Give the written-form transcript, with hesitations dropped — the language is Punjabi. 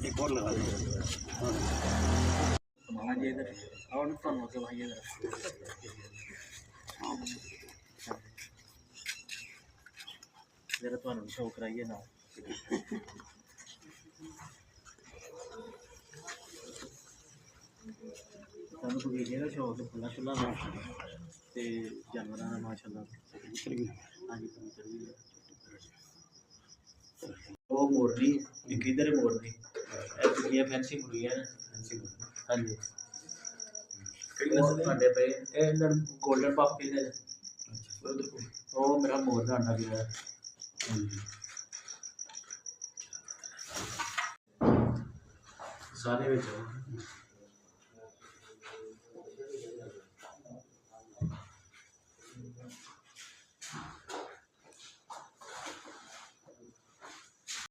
एक और लगा दें। हाँ जी इधर और नुकसान हो गया भाई इधर जरा तो शो कराइए ना ਸਾਨੂੰ ਕੋਈ ਜਿਹੜਾ ਸ਼ੌਕ ਫੁੱਲਾ ਸ਼ੁੱਲਾ ਦਾ ਤੇ ਜਾਨਵਰਾਂ ਦਾ ਮਾਸ਼ਾਅੱਲਾ ਹਾਂਜੀ ਕਬੂਤਰ ਵੀ ਉਹ ਮੋਰਨੀ ਇੱਕ ਇਧਰ ਮੋਰਨੀ ਇਹ ਕੁੜੀਆਂ ਫੈਂਸੀ ਕੁੜੀਆਂ ਹਾਂਜੀ ਕਿਹੜੀ ਨਸਲ ਦੇ ਅੰਡੇ ਪਏ ਇਹ ਇਹਨਾਂ 골ਡਨ ਪਫ ਕਹਿੰਦੇ ਨੇ ਉਹ ਮੇਰਾ ਮੋਰ ਦਾ ਅੰਡਾ ਗਿਆ ਸਾਰੇ ਵਿੱਚ